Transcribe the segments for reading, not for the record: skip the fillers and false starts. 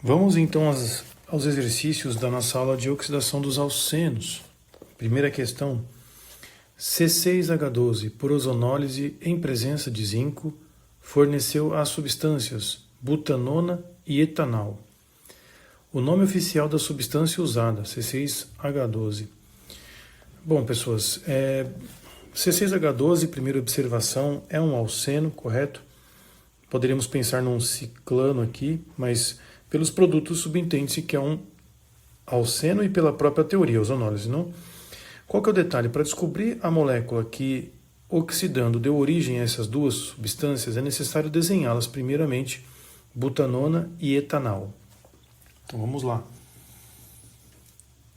Vamos então aos exercícios da nossa aula de oxidação dos alcenos. Primeira questão: C6H12, por ozonólise em presença de zinco, forneceu as substâncias butanona e etanal. O nome oficial da substância usada, C6H12. Bom, pessoas, C6H12, primeira observação, é um alceno, correto? Poderíamos pensar num ciclano aqui, mas pelos produtos subentende-se que é um alceno e pela própria teoria, ozonólise, não? Qual que é o detalhe? Para descobrir a molécula que, oxidando, deu origem a essas duas substâncias, é necessário desenhá-las primeiramente, butanona e etanal. Então vamos lá.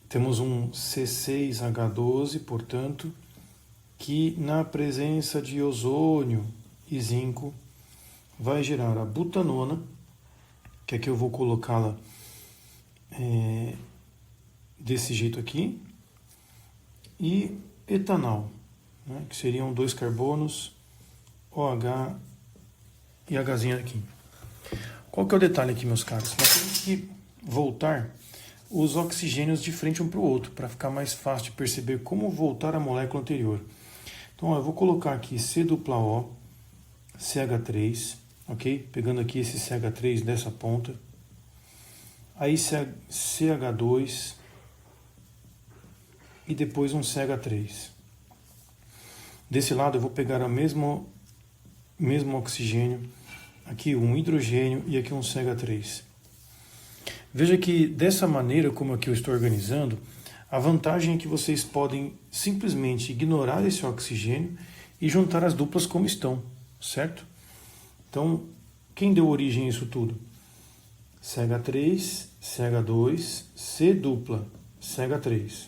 Temos um C6H12, portanto, que na presença de ozônio e zinco vai gerar a butanona, que aqui eu vou colocá-la desse jeito aqui, e etanal, né, que seriam dois carbonos, OH e Hzinho aqui. Qual que é o detalhe aqui, meus caros? Nós temos que voltar os oxigênios de frente um para o outro, para ficar mais fácil de perceber como voltar a molécula anterior. Então, ó, eu vou colocar aqui C-O, CH3, ok? Pegando aqui esse CH3 dessa ponta. Aí CH2 e depois um CH3. Desse lado eu vou pegar o mesmo oxigênio, aqui um hidrogênio e aqui um CH3. Veja que dessa maneira, como aqui eu estou organizando, a vantagem é que vocês podem simplesmente ignorar esse oxigênio e juntar as duplas como estão, certo? Então, quem deu origem a isso tudo? CH3, CH2, C dupla, CH3.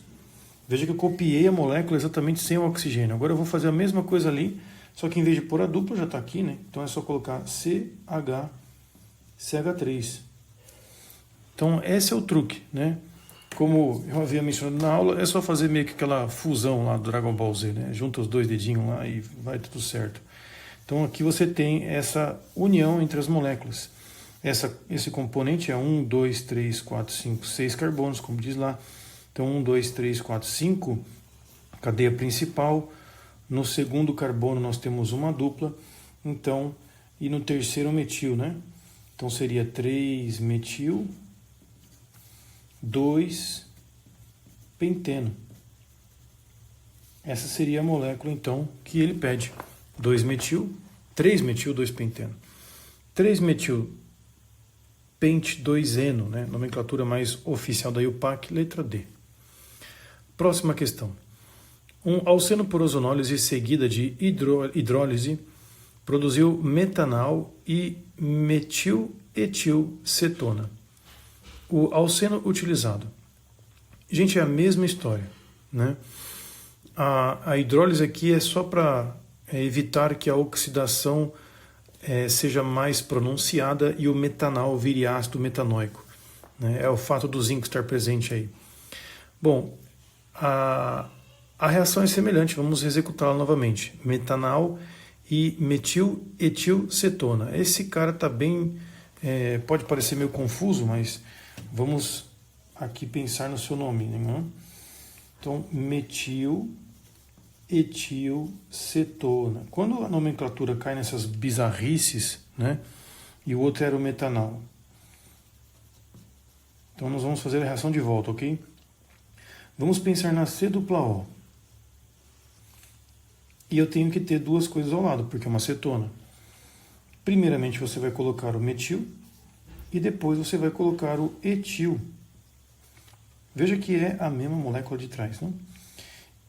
Veja que eu copiei a molécula exatamente sem o oxigênio. Agora eu vou fazer a mesma coisa ali, só que em vez de pôr a dupla, já está aqui, né? Então é só colocar CH, CH3. Então esse é o truque, né? Como eu havia mencionado na aula, é só fazer meio que aquela fusão lá do Dragon Ball Z, né? Junta os dois dedinhos lá e vai tudo certo. Então aqui você tem essa união entre as moléculas. Esse componente é 1, 2, 3, 4, 5, 6 carbonos, como diz lá. Então 1, 2, 3, 4, 5, cadeia principal. No segundo carbono nós temos uma dupla. Então, e no terceiro metil, né? Então seria 3 metil, 2 penteno. Essa seria a molécula, então, que ele pede. 2 metil, 3 metil, 2 penteno. 3 metil, pente 2-eno, né? Nomenclatura mais oficial da IUPAC, letra D. Próxima questão. Um alceno por ozonólise seguida de hidrólise produziu metanal e metiletilcetona. O alceno utilizado. Gente, é a mesma história, né? A hidrólise aqui é só para evitar que a oxidação seja mais pronunciada e o metanal vire ácido metanóico, né? É o fato do zinco estar presente aí. Bom, a reação é semelhante, vamos executá-la novamente. Metanal e metiletilcetona. Esse cara está bem... pode parecer meio confuso, mas vamos aqui pensar no seu nome, né? Então, metiletilcetona. Quando a nomenclatura cai nessas bizarrices, né? E o outro era o metanal. Então, nós vamos fazer a reação de volta, ok? Vamos pensar na C-O. E eu tenho que ter duas coisas ao lado, porque é uma cetona. Primeiramente, você vai colocar o metil e depois você vai colocar o etil. Veja que é a mesma molécula de trás, não?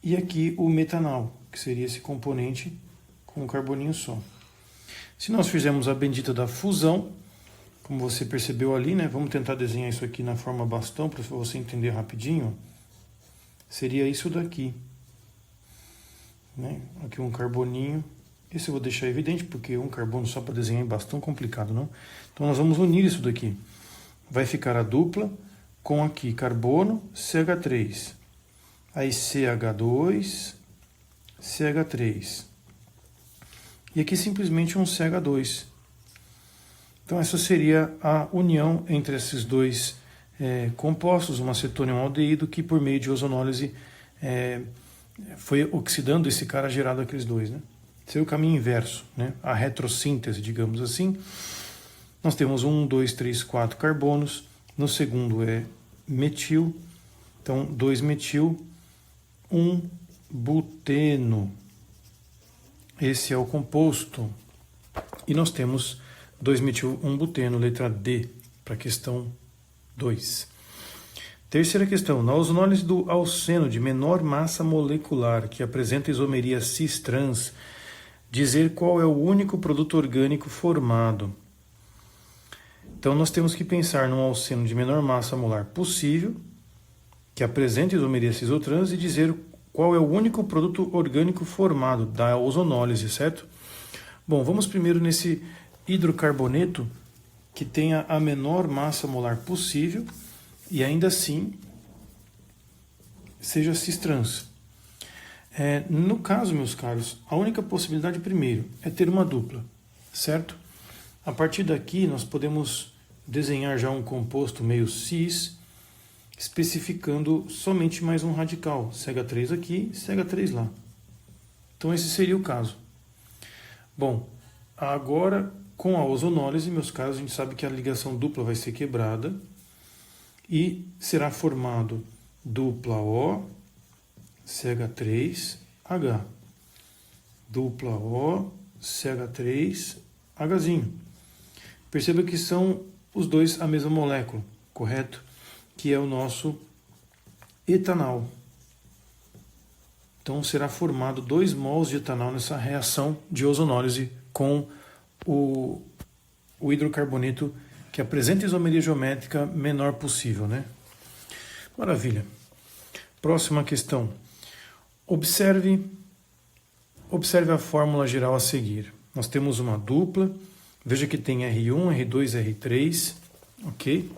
E aqui o metanal, que seria esse componente com um carboninho só. Se nós fizermos a bendita da fusão, como você percebeu ali, né? Vamos tentar desenhar isso aqui na forma bastão para você entender rapidinho. Seria isso daqui, né? Aqui um carboninho. Esse eu vou deixar evidente, porque um carbono só para desenhar é bastante complicado, não? Então nós vamos unir isso daqui. Vai ficar a dupla com aqui carbono, CH3. Aí CH2, CH3. E aqui simplesmente um CH2. Então essa seria a união entre esses dois compostos, uma acetona e um aldeído, que por meio de ozonólise foi oxidando esse cara, gerado aqueles dois, né? Seria o caminho inverso, né? A retrossíntese, digamos assim. Nós temos 1, 2, 3, 4 carbonos. No segundo é metil. Então, 2-metil, 1-buteno. Esse é o composto. E nós temos 2-metil, 1-buteno, letra D, para a questão 2. Terceira questão. Na ozonólise do alceno de menor massa molecular, que apresenta isomeria cis-trans, dizer qual é o único produto orgânico formado. Então, nós temos que pensar num alceno de menor massa molar possível, que apresenta isomeria cis-trans, e dizer qual é o único produto orgânico formado da ozonólise, certo? Bom, vamos primeiro nesse hidrocarboneto, que tenha a menor massa molar possível e ainda assim seja cis-trans. No caso, meus caros, a única possibilidade primeiro é ter uma dupla, certo? A partir daqui nós podemos desenhar já um composto meio cis, especificando somente mais um radical, CH3 aqui, CH3 lá. Então esse seria o caso. Bom, agora com a ozonólise, meus caros, a gente sabe que a ligação dupla vai ser quebrada e será formado dupla O, CH3H. Dupla O, CH3, Hzinho. Perceba que são os dois a mesma molécula, correto? Que é o nosso etanol. Então será formado 2 mols de etanol nessa reação de ozonólise com o hidrocarboneto que apresenta isomeria geométrica menor possível, né? Maravilha. Próxima questão. Observe a fórmula geral a seguir. Nós temos uma dupla. Veja que tem R1, R2, R3, ok?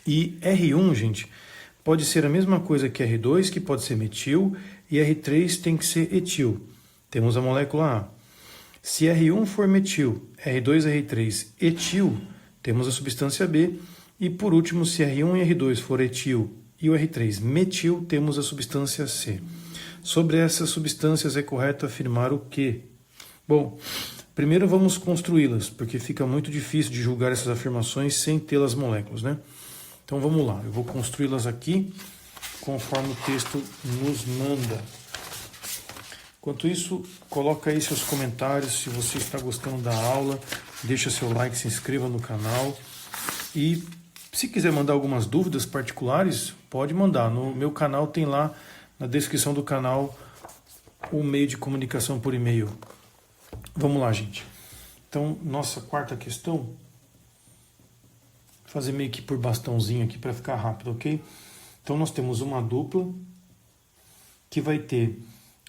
E R1, gente, pode ser a mesma coisa que R2, que pode ser metil, e R3 tem que ser etil. Temos a molécula A. Se R1 for metil, R2, R3 etil, temos a substância B. E por último, se R1 e R2 for etil e o R3 metil, temos a substância C. Sobre essas substâncias é correto afirmar o quê? Bom, primeiro vamos construí-las, porque fica muito difícil de julgar essas afirmações sem tê-las moléculas, né? Então vamos lá, eu vou construí-las aqui conforme o texto nos manda. Enquanto isso, coloca aí seus comentários, se você está gostando da aula, deixa seu like, se inscreva no canal e se quiser mandar algumas dúvidas particulares, pode mandar. No meu canal tem lá na descrição do canal o meio de comunicação por e-mail. Vamos lá, gente. Então, nossa quarta questão, vou fazer meio que por bastãozinho aqui para ficar rápido, ok? Então, nós temos uma dupla que vai ter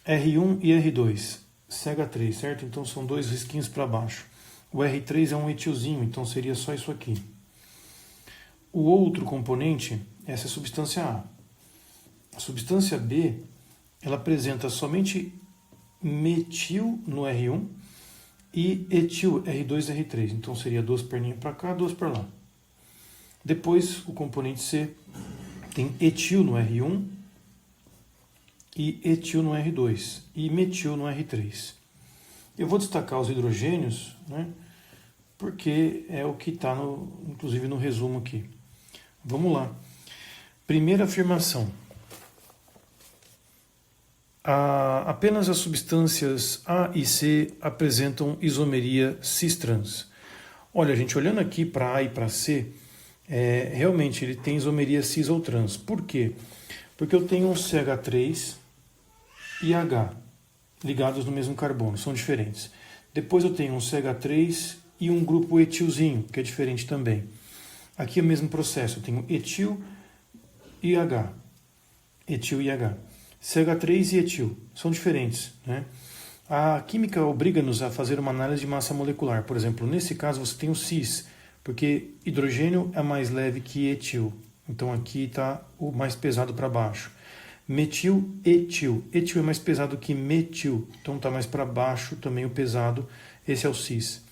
R1 e R2, CH3, certo? Então, são 2 risquinhos para baixo. O R3 é um etilzinho, então seria só isso aqui. O outro componente, essa é a substância A. A substância B, ela apresenta somente metil no R1 e etil R2 e R3. Então seria 2 perninhas para cá, 2 para lá. Depois o componente C tem etil no R1 e etil no R2 e metil no R3. Eu vou destacar os hidrogênios, né, porque é o que está inclusive no resumo aqui. Vamos lá. Primeira afirmação. Apenas as substâncias A e C apresentam isomeria cis-trans. Olha, gente, olhando aqui para A e para C, realmente ele tem isomeria cis ou trans. Por quê? Porque eu tenho um CH3 e H ligados no mesmo carbono, são diferentes. Depois eu tenho um CH3 e um grupo etilzinho, que é diferente também. Aqui é o mesmo processo, eu tenho etil e H. Etil e H. CH3 e etil são diferentes, né? A química obriga-nos a fazer uma análise de massa molecular. Por exemplo, nesse caso você tem o cis, porque hidrogênio é mais leve que etil. Então aqui está o mais pesado para baixo. Metil, etil. Etil é mais pesado que metil, então está mais para baixo também o pesado. Esse é o cis.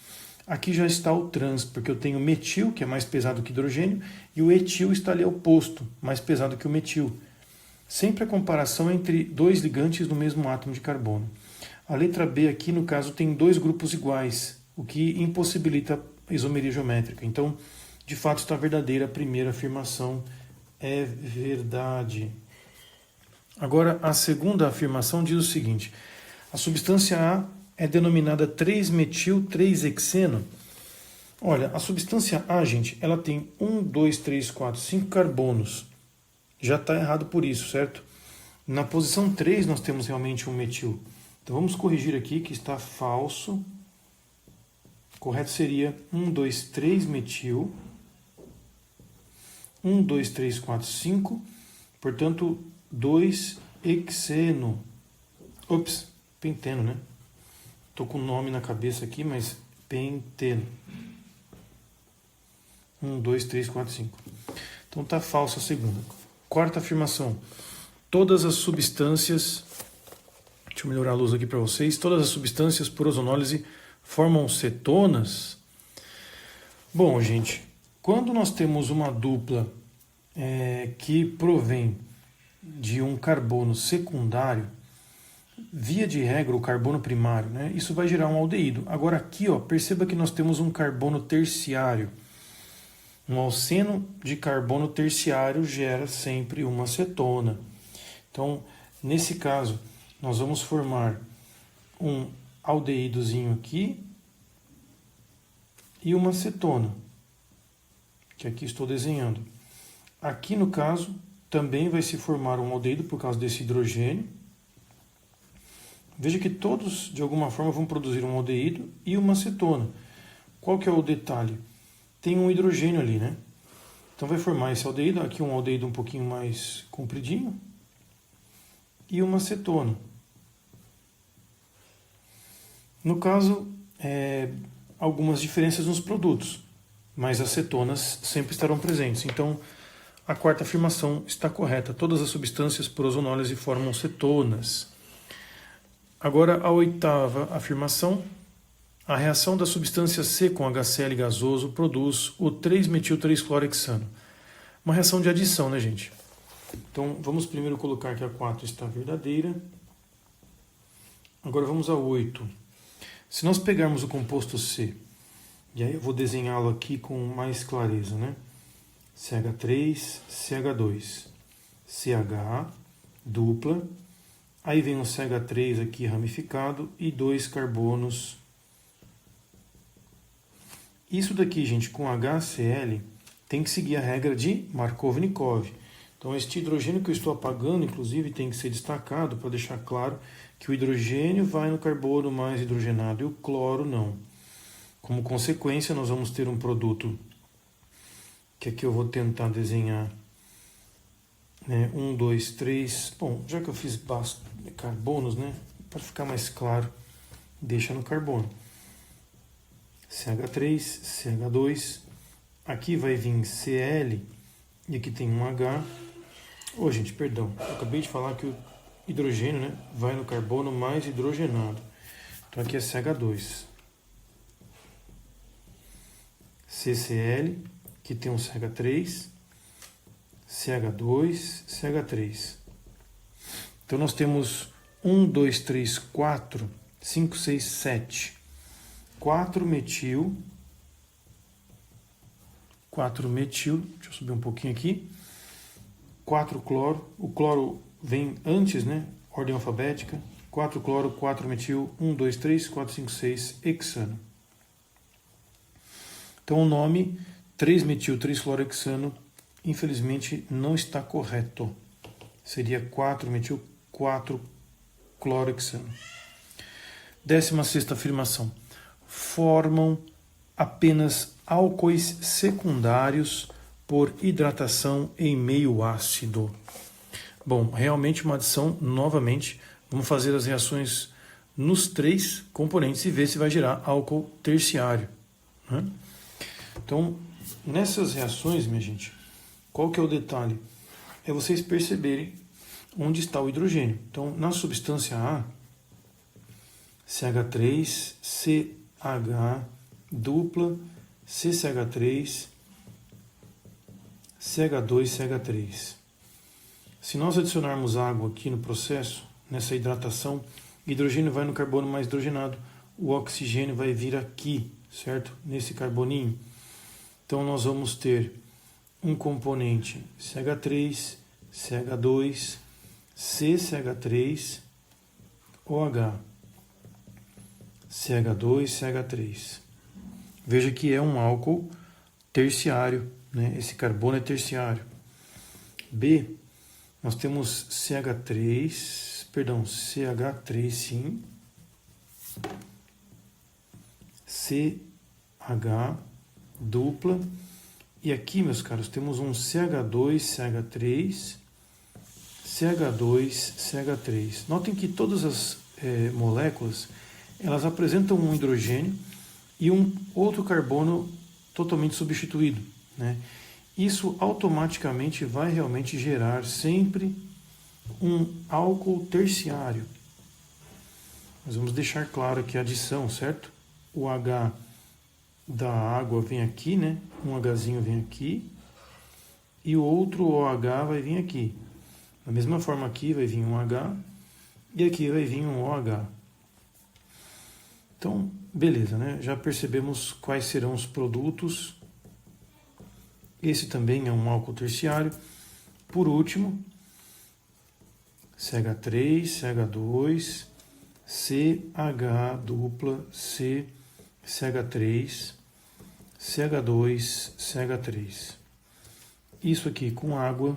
Aqui já está o trans, porque eu tenho metil, que é mais pesado que hidrogênio, e o etil está ali oposto, mais pesado que o metil. Sempre a comparação entre dois ligantes no mesmo átomo de carbono. A letra B aqui, no caso, tem dois grupos iguais, o que impossibilita a isomeria geométrica. Então, de fato, está verdadeira a primeira afirmação, é verdade. Agora, a segunda afirmação diz o seguinte: a substância A é denominada 3-metil-3-hexeno. Olha, a substância A, gente, ela tem 1, 2, 3, 4, 5 carbonos. Já está errado por isso, certo? Na posição 3 nós temos realmente um metil. Então vamos corrigir aqui que está falso. Correto seria 1, 2, 3 metil. 1, 2, 3, 4, 5. Portanto, 2 hexeno. Ops, penteno, né? Estou com o nome na cabeça aqui, mas penteno. 1, 2, 3, 4, 5. Então está falsa a segunda. Quarta afirmação. Todas as substâncias... Deixa eu melhorar a luz aqui para vocês. Todas as substâncias por ozonólise formam cetonas. Bom, gente, quando nós temos uma dupla que provém de um carbono secundário, via de regra, o carbono primário, né, isso vai gerar um aldeído. Agora aqui, ó, perceba que nós temos um carbono terciário. Um alceno de carbono terciário gera sempre uma cetona. Então, nesse caso, nós vamos formar um aldeídozinho aqui e uma cetona, que aqui estou desenhando. Aqui, no caso, também vai se formar um aldeído por causa desse hidrogênio. Veja que todos, de alguma forma, vão produzir um aldeído e uma cetona. Qual que é o detalhe? Tem um hidrogênio ali, né? Então vai formar esse aldeído, aqui um aldeído um pouquinho mais compridinho, e uma cetona. No caso, algumas diferenças nos produtos, mas as cetonas sempre estarão presentes. Então, a quarta afirmação está correta. Todas as substâncias por ozonólise formam cetonas. Agora, a oitava afirmação. A reação da substância C com HCl gasoso produz o 3-metil-3-clorhexano. Uma reação de adição, né, gente? Então, vamos primeiro colocar que a 4 está verdadeira. Agora vamos a 8. Se nós pegarmos o composto C, e aí eu vou desenhá-lo aqui com mais clareza, né? CH3, CH2, CH, dupla. Aí vem um CH3 aqui ramificado e 2 carbonos. Isso daqui, gente, com HCl, tem que seguir a regra de Markovnikov. Então, este hidrogênio que eu estou apagando, inclusive, tem que ser destacado para deixar claro que o hidrogênio vai no carbono mais hidrogenado e o cloro não. Como consequência, nós vamos ter um produto que aqui eu vou tentar desenhar, né? 1, 2, 3. Bom, já que eu fiz carbonos, né? Para ficar mais claro, deixa no carbono. CH3, CH2, aqui vai vir Cl, e aqui tem um H. Gente, perdão, eu acabei de falar que o hidrogênio, né, vai no carbono mais hidrogenado. Então aqui é CH2. CCl, que tem um CH3, CH2, CH3. Então nós temos 1, 2, 3, 4, 5, 6, 7. 4 metil, deixa eu subir um pouquinho aqui, 4 cloro, o cloro vem antes, né, ordem alfabética, 4 cloro, 4 metil, 1, 2, 3, 4, 5, 6, hexano. Então o nome 3-metil-3-clorhexano, infelizmente, não está correto. Seria 4-metil-4-clorhexano. 16ª afirmação. Formam apenas álcoois secundários por hidratação em meio ácido. Bom, realmente uma adição, novamente, vamos fazer as reações nos 3 componentes e ver se vai gerar álcool terciário, né? Então, nessas reações, minha gente, qual que é o detalhe? É vocês perceberem onde está o hidrogênio. Então, na substância A, CH3, CH, dupla, CCH3, CH2, CH3. Se nós adicionarmos água aqui no processo, nessa hidratação, hidrogênio vai no carbono mais hidrogenado, o oxigênio vai vir aqui, certo? Nesse carboninho. Então nós vamos ter um componente CH3, CH2, CCH3, OH, CH2, CH3. Veja que é um álcool terciário, né? Esse carbono é terciário. B, nós temos CH3 sim, CH dupla, e aqui, meus caros, temos um CH2, CH3, CH2, CH3. Notem que todas as moléculas, elas apresentam um hidrogênio e um outro carbono totalmente substituído, né? Isso automaticamente vai realmente gerar sempre um álcool terciário. Nós vamos deixar claro aqui a adição, certo? O H da água vem aqui, né? Um Hzinho vem aqui e o outro OH vai vir aqui. Da mesma forma aqui vai vir um H e aqui vai vir um OH. Então, beleza, né? Já percebemos quais serão os produtos. Esse também é um álcool terciário. Por último, CH3, CH2, CH dupla, CH3, CH2, CH3. Isso aqui com água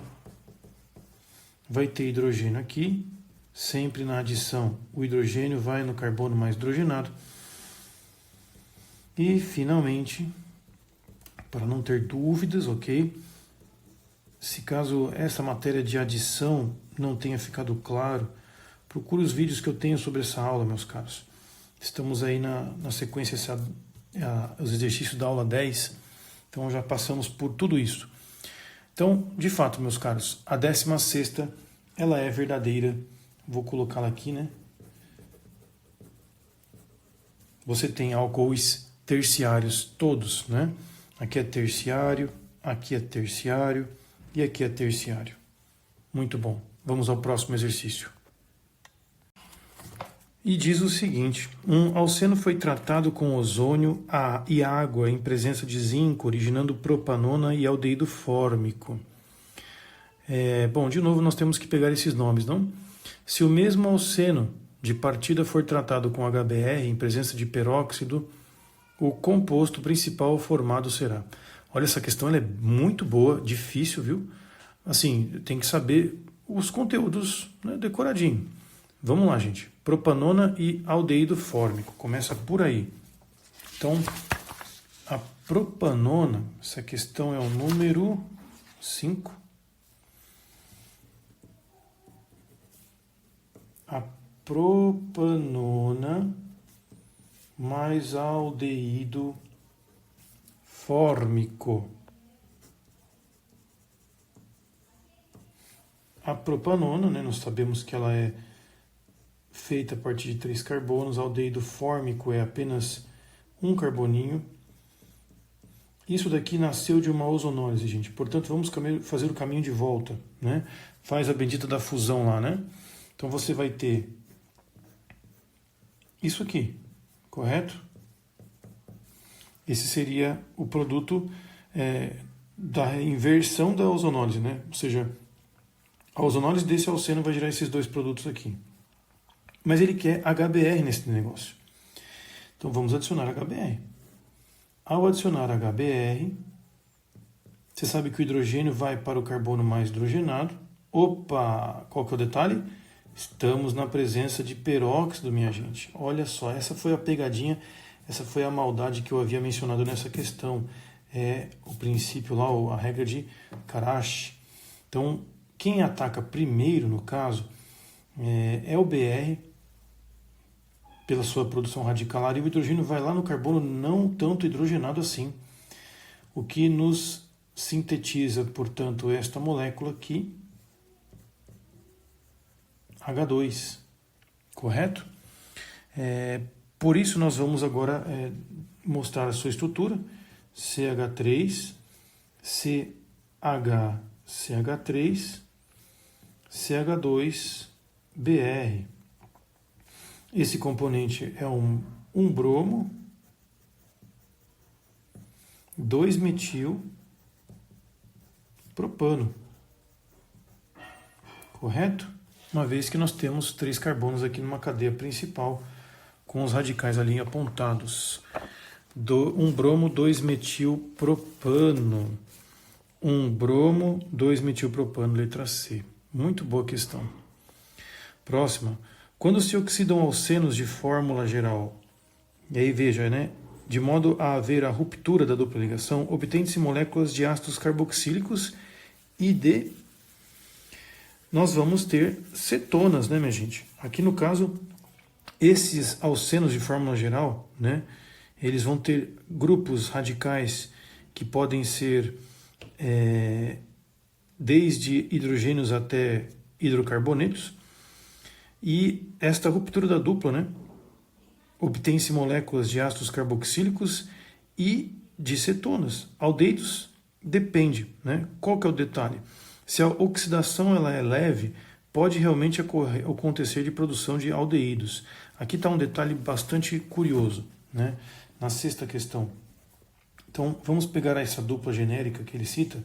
vai ter hidrogênio aqui. Sempre na adição, o hidrogênio vai no carbono mais hidrogenado. E, finalmente, para não ter dúvidas, ok? Se caso essa matéria de adição não tenha ficado claro, procure os vídeos que eu tenho sobre essa aula, meus caros. Estamos aí na sequência, os exercícios da aula 10, então já passamos por tudo isso. Então, de fato, meus caros, a 16ª, ela é verdadeira. Vou colocá-la aqui, né? Você tem álcoois terciários todos, né? Aqui é terciário e aqui é terciário. Muito bom. Vamos ao próximo exercício. E diz o seguinte: um alceno foi tratado com ozônio e água em presença de zinco, originando propanona e aldeído fórmico. Bom, de novo nós temos que pegar esses nomes, não? Se o mesmo alceno de partida for tratado com HBr em presença de peróxido, o composto principal formado será. Olha, essa questão ela é muito boa, difícil, viu? Assim, tem que saber os conteúdos, né, decoradinho. Vamos lá, gente. Propanona e aldeído fórmico. Começa por aí. Então, a propanona, essa questão é o número 5. A propanona mais aldeído fórmico. A propanona, né, nós sabemos que ela é feita a partir de 3 carbonos, aldeído fórmico é apenas um carboninho. Isso daqui nasceu de uma ozonólise, gente. Portanto, vamos fazer o caminho de volta, né? Faz a bendita da fusão lá, né? Então você vai ter isso aqui, correto? Esse seria o produto da inversão da ozonólise, né? Ou seja, a ozonólise desse alceno vai gerar esses dois produtos aqui. Mas ele quer HBr nesse negócio. Então vamos adicionar HBr. Ao adicionar HBr, você sabe que o hidrogênio vai para o carbono mais hidrogenado. Opa! Qual que é o detalhe? Estamos na presença de peróxido, minha gente. Olha só, essa foi a pegadinha, essa foi a maldade que eu havia mencionado nessa questão. É o princípio lá, a regra de Karash. Então, quem ataca primeiro, no caso, é o Br, pela sua produção radicalar, e o hidrogênio vai lá no carbono não tanto hidrogenado assim, o que nos sintetiza, portanto, esta molécula aqui, H2, correto? Por isso nós vamos agora mostrar a sua estrutura, CH3, CH3, CH2, Br. Esse componente é um bromo, 2-metil propano. Correto? Uma vez que nós temos 3 carbonos aqui numa cadeia principal, com os radicais ali apontados. Um bromo, 2-metil propano. Um bromo, 2-metil propano, letra C. Muito boa questão. Próxima. Quando se oxidam alcenos de fórmula geral, e aí veja, né? De modo a haver a ruptura da dupla ligação, obtém-se moléculas de ácidos carboxílicos e de... Nós vamos ter cetonas, né, minha gente? Aqui no caso, esses alcenos de fórmula geral, né? Eles vão ter grupos radicais que podem ser desde hidrogênios até hidrocarbonetos. E esta ruptura da dupla, né? Obtém-se moléculas de ácidos carboxílicos e de cetonas. Aldeídos depende, né? Qual que é o detalhe? Se a oxidação ela é leve, pode realmente acontecer de produção de aldeídos. Aqui está um detalhe bastante curioso, né? Na 6ª questão. Então, vamos pegar essa dupla genérica que ele cita,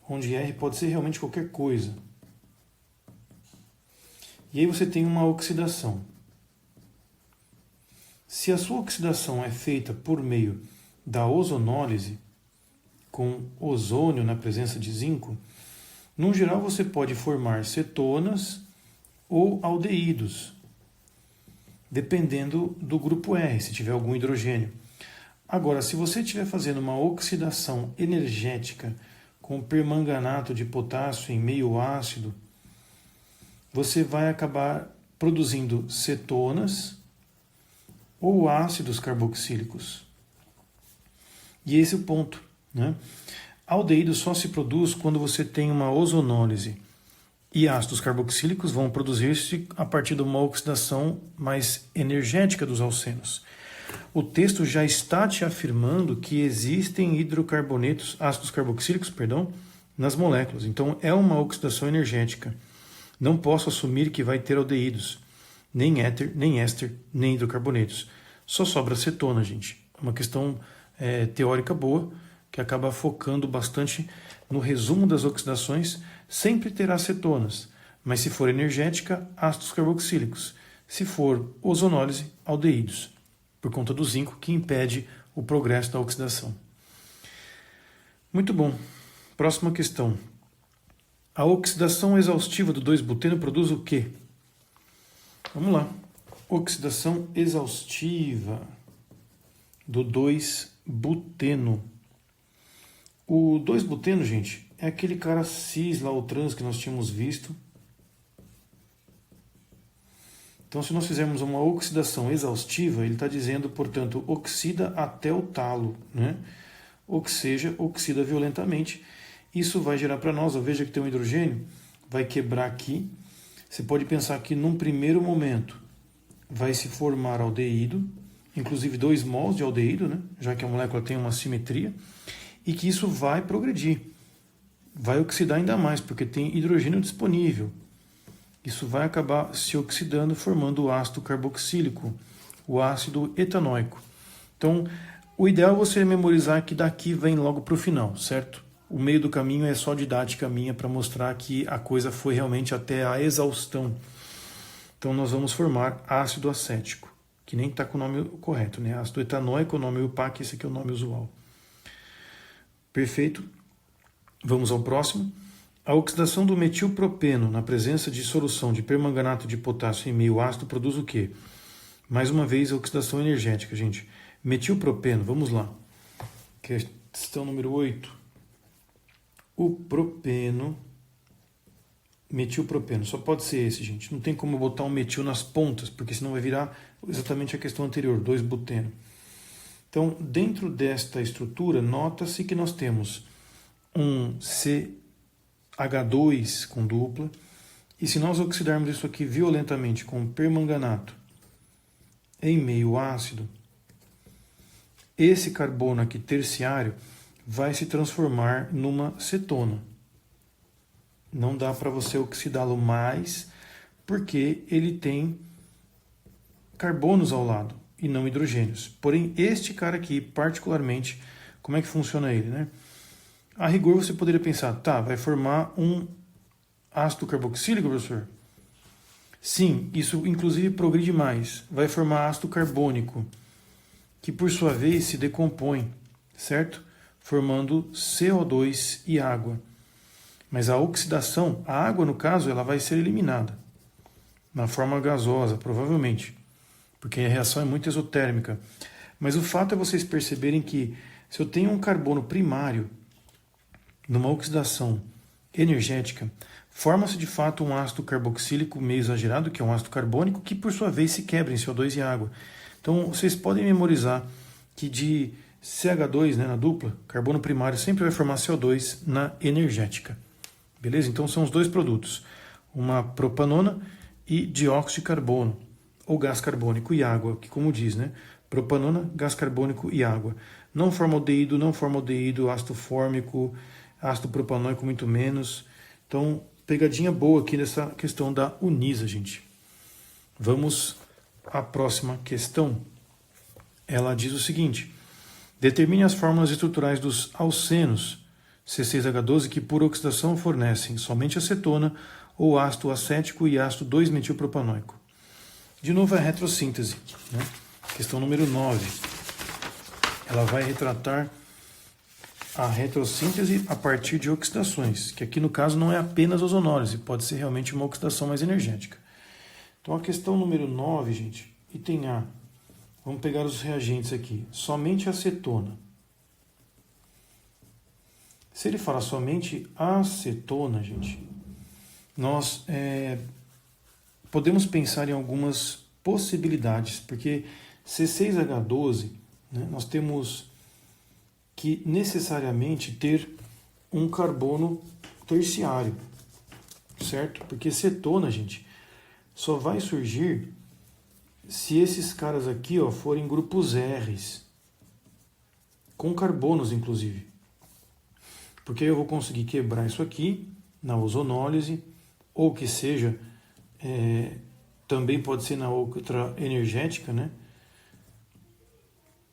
onde R pode ser realmente qualquer coisa. E aí você tem uma oxidação. Se a sua oxidação é feita por meio da ozonólise, com ozônio na presença de zinco, no geral você pode formar cetonas ou aldeídos, dependendo do grupo R, se tiver algum hidrogênio. Agora, se você estiver fazendo uma oxidação energética com permanganato de potássio em meio ácido, você vai acabar produzindo cetonas ou ácidos carboxílicos. E esse é o ponto, né? Aldeído só se produz quando você tem uma ozonólise. E ácidos carboxílicos vão produzir-se a partir de uma oxidação mais energética dos alcenos. O texto já está te afirmando que existem hidrocarbonetos, ácidos carboxílicos, nas moléculas. Então é uma oxidação energética. Não posso assumir que vai ter aldeídos, nem éter, nem éster, nem hidrocarbonetos. Só sobra cetona, gente. Uma questão teórica boa, que acaba focando bastante no resumo das oxidações. Sempre terá cetonas, mas se for energética, ácidos carboxílicos. Se for ozonólise, aldeídos, por conta do zinco que impede o progresso da oxidação. Muito bom. Próxima questão. A oxidação exaustiva do 2-buteno produz o quê? Vamos lá. Oxidação exaustiva do 2-buteno. O 2-buteno, gente, é aquele cara cis lá, o trans que nós tínhamos visto. Então, se nós fizermos uma oxidação exaustiva, ele está dizendo, portanto, oxida até o talo, né? Ou seja, oxida violentamente. Isso vai gerar para nós, veja que tem um hidrogênio, vai quebrar aqui. Você pode pensar que num primeiro momento vai se formar aldeído, inclusive 2 mols de aldeído, né? Já que a molécula tem uma simetria, e que isso vai progredir, vai oxidar ainda mais, porque tem hidrogênio disponível. Isso vai acabar se oxidando, formando o ácido carboxílico, o ácido etanóico. Então, o ideal é você memorizar que daqui vem logo para o final, certo? O meio do caminho é só didática minha para mostrar que a coisa foi realmente até a exaustão. Então, nós vamos formar ácido acético, que nem está com o nome correto, né? Ácido etanóico, o nome UPAC, esse aqui é o nome usual. Perfeito. Vamos ao próximo. A oxidação do metilpropeno na presença de solução de permanganato de potássio em meio ácido produz o quê? Mais uma vez, a oxidação energética, gente. Metilpropeno, vamos lá. Questão número 8. O propeno, metilpropeno, só pode ser esse, gente. Não tem como botar um metil nas pontas, porque senão vai virar exatamente a questão anterior, 2-buteno. Então, dentro desta estrutura, nota-se que nós temos um CH2 com dupla, e se nós oxidarmos isso aqui violentamente com permanganato em meio ácido, esse carbono aqui terciário vai se transformar numa cetona. Não dá para você oxidá-lo mais, porque ele tem carbonos ao lado e não hidrogênios. Porém, este cara aqui, particularmente, como é que funciona ele, né? A rigor, você poderia pensar, tá, vai formar um ácido carboxílico, professor? Sim, isso inclusive progride mais. Vai formar ácido carbônico, que por sua vez se decompõe, certo? Formando CO2 e água. Mas a oxidação, a água no caso, ela vai ser eliminada na forma gasosa, provavelmente, porque a reação é muito exotérmica. Mas o fato é vocês perceberem que se eu tenho um carbono primário numa oxidação energética, forma-se de fato um ácido carboxílico meio exagerado, que é um ácido carbônico, que por sua vez se quebra em CO2 e água. Então vocês podem memorizar que de CH2, né, na dupla, carbono primário sempre vai formar CO2 na energética. Beleza? Então são os dois produtos, uma propanona e dióxido de carbono, ou gás carbônico e água, que como diz, né? Propanona, gás carbônico e água. Não formaldeído, ácido fórmico, ácido propanóico muito menos. Então, pegadinha boa aqui nessa questão da Unisa, gente. Vamos à próxima questão. Ela diz o seguinte: determine as fórmulas estruturais dos alcenos C6H12 que por oxidação fornecem somente acetona ou ácido acético e ácido 2-metilpropanoico. De novo é a retrossíntese, né? Questão número 9. Ela vai retratar a retrossíntese a partir de oxidações, que aqui no caso não é apenas ozonólise, pode ser realmente uma oxidação mais energética. Então a questão número 9, gente, item A. Vamos pegar os reagentes aqui. Somente acetona. Se ele fala somente acetona, gente, nós podemos pensar em algumas possibilidades, porque C6H12, né, nós temos que necessariamente ter um carbono terciário, certo? Porque cetona, gente, só vai surgir se esses caras aqui, ó, forem grupos R's, com carbonos, inclusive. Porque eu vou conseguir quebrar isso aqui na ozonólise, ou que seja, também pode ser na outra energética, né?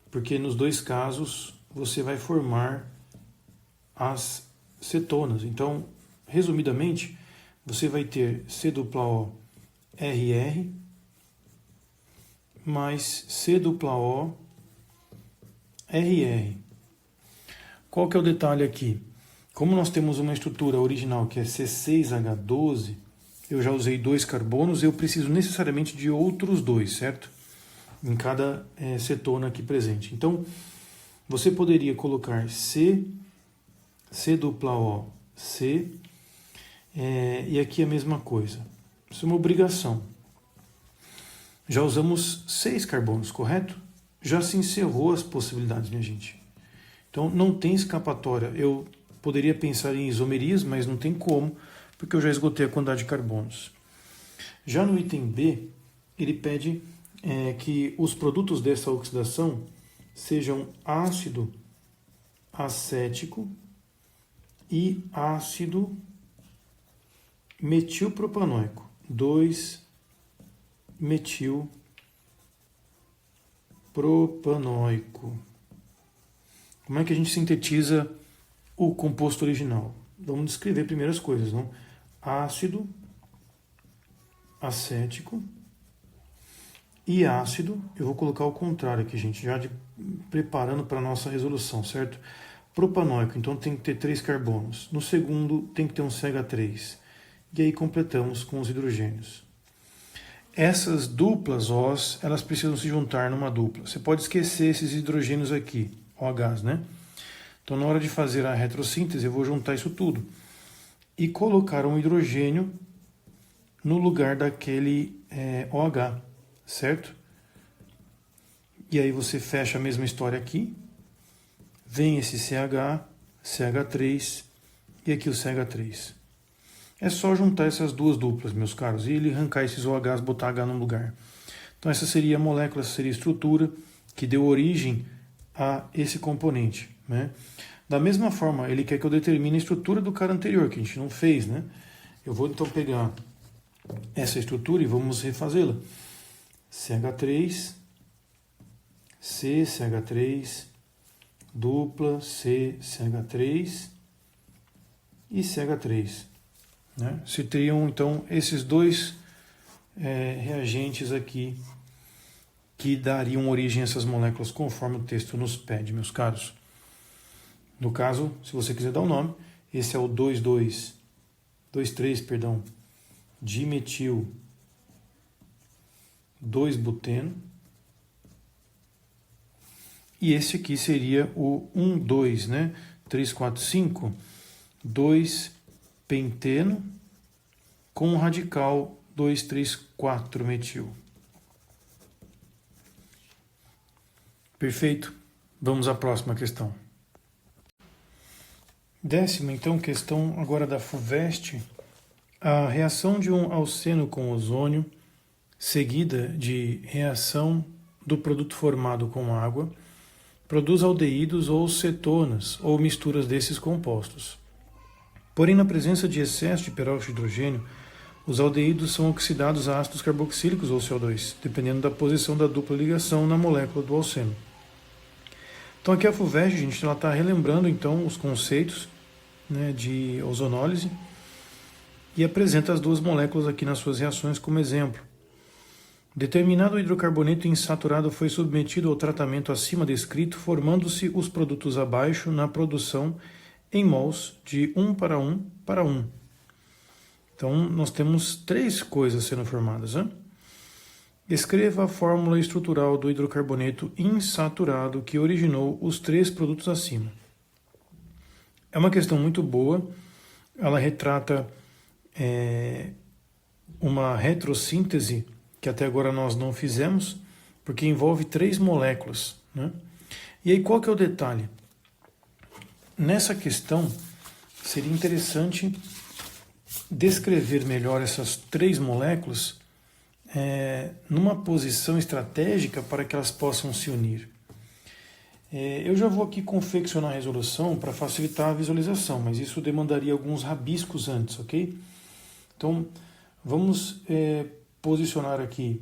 Porque nos dois casos você vai formar as cetonas. Então, resumidamente, você vai ter C-O-RR mais C-O-RR. Qual que é o detalhe aqui? Como nós temos uma estrutura original que é C6H12, eu já usei 2 carbonos, eu preciso necessariamente de outros 2, certo? Em cada cetona aqui presente. Então, você poderia colocar C-O-C, e aqui a mesma coisa. Isso é uma obrigação. Já usamos 6 carbonos, correto? Já se encerrou as possibilidades, minha gente. Então, não tem escapatória. Eu poderia pensar em isomerias, mas não tem como, porque eu já esgotei a quantidade de carbonos. Já no item B, ele pede que os produtos dessa oxidação sejam ácido acético e ácido metilpropanoico, 2-metilpropanoico. Como é que a gente sintetiza o composto original? Vamos descrever primeiro as coisas, não? Ácido acético e ácido, eu vou colocar o contrário aqui, gente, já preparando para a nossa resolução, certo? Propanóico, então tem que ter 3 carbonos. No segundo tem que ter um CH3. E aí completamos com os hidrogênios. Essas duplas Os, elas precisam se juntar numa dupla. Você pode esquecer esses hidrogênios aqui, OH, né? Então, na hora de fazer a retrossíntese, eu vou juntar isso tudo. E colocar um hidrogênio no lugar daquele OH, certo? E aí você fecha a mesma história aqui. Vem esse CH, CH3 e aqui o CH3. É só juntar essas duas duplas, meus caros, e ele arrancar esses OHs, botar H no lugar. Então essa seria a molécula, essa seria a estrutura que deu origem a esse componente, né? Da mesma forma, ele quer que eu determine a estrutura do cara anterior, que a gente não fez, né? Eu vou então pegar essa estrutura e vamos refazê-la. CH3, CCH3, dupla, CCH3 e CH3. Né? Se teriam então esses dois reagentes aqui que dariam origem a essas moléculas conforme o texto nos pede, meus caros. No caso, se você quiser dar um nome, esse é o 23, perdão, dimetil 2-buteno. E esse aqui seria o 1,2, né? 3,4,5, 2-penteno com um radical 2,3,4-metil. Perfeito? Vamos à próxima questão. 10ª, então, questão agora da FUVEST. A reação de um alceno com ozônio, seguida de reação do produto formado com água, produz aldeídos ou cetonas, ou misturas desses compostos. Porém, na presença de excesso de peróxido de hidrogênio, os aldeídos são oxidados a ácidos carboxílicos ou CO2, dependendo da posição da dupla ligação na molécula do alceno. Então aqui a FUVEST, gente, ela está relembrando então os conceitos, né, de ozonólise e apresenta as duas moléculas aqui nas suas reações como exemplo. Determinado hidrocarboneto insaturado foi submetido ao tratamento acima descrito, formando-se os produtos abaixo na produção em mols de 1:1:1. Então, nós temos 3 coisas sendo formadas. Né? Escreva a fórmula estrutural do hidrocarboneto insaturado que originou os 3 produtos acima. É uma questão muito boa, ela retrata uma retrossíntese que até agora nós não fizemos, porque envolve 3 moléculas. Né? E aí qual que é o detalhe? Nessa questão, seria interessante descrever melhor essas 3 moléculas numa posição estratégica para que elas possam se unir. Eu já vou aqui confeccionar a resolução para facilitar a visualização, mas isso demandaria alguns rabiscos antes, ok? Então, vamos posicionar aqui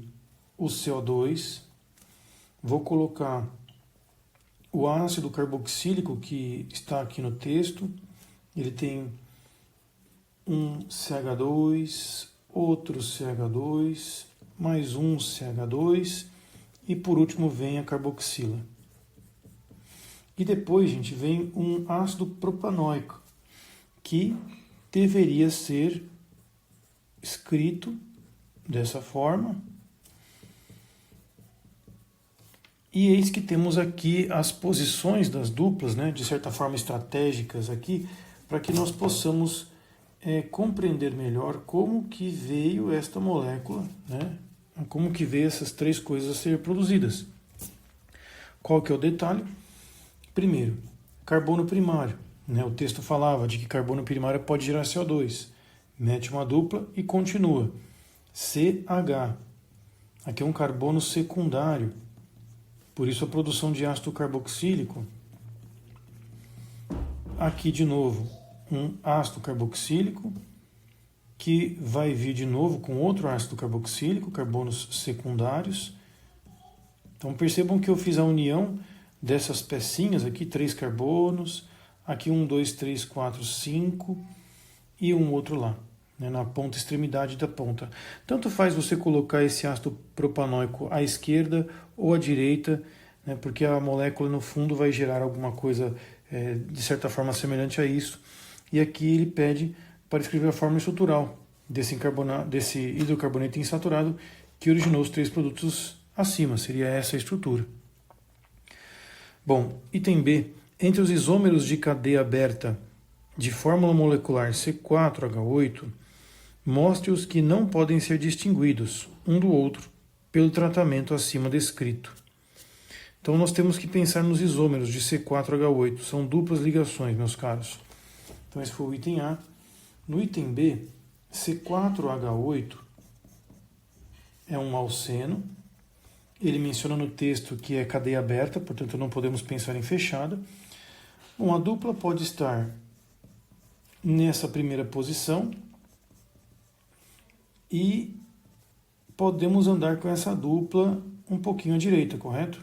o CO2, vou colocar o ácido carboxílico que está aqui no texto, ele tem um CH2, outro CH2, mais um CH2 e por último vem a carboxila. E depois, gente, vem um ácido propanóico, que deveria ser escrito dessa forma. E eis que temos aqui as posições das duplas, né, de certa forma estratégicas aqui, para que nós possamos compreender melhor como que veio esta molécula, né, como que veio essas 3 coisas a ser produzidas. Qual que é o detalhe? Primeiro, carbono primário. Né, o texto falava de que carbono primário pode gerar CO2. Mete uma dupla e continua. CH. Aqui é um carbono secundário. Por isso a produção de ácido carboxílico. Aqui de novo um ácido carboxílico que vai vir de novo com outro ácido carboxílico, carbonos secundários. Então percebam que eu fiz a união dessas pecinhas aqui, 3 carbonos, aqui 1, 2, 3, 4, 5 e um outro lá, né, na ponta, extremidade da ponta. Tanto faz você colocar esse ácido propanóico à esquerda ou à direita, né, porque a molécula no fundo vai gerar alguma coisa de certa forma semelhante a isso. E aqui ele pede para escrever a fórmula estrutural desse hidrocarboneto insaturado que originou os 3 produtos acima, seria essa a estrutura. Bom, item B. Entre os isômeros de cadeia aberta de fórmula molecular C4H8, mostre os que não podem ser distinguidos um do outro pelo tratamento acima descrito. Então nós temos que pensar nos isômeros de C4H8, são duplas ligações, meus caros. Então esse foi o item A. No item B, C4H8 é um alceno, Ele menciona no texto que é cadeia aberta, portanto não podemos pensar em fechada. Bom, a dupla pode estar nessa primeira posição e podemos andar com essa dupla um pouquinho à direita, correto?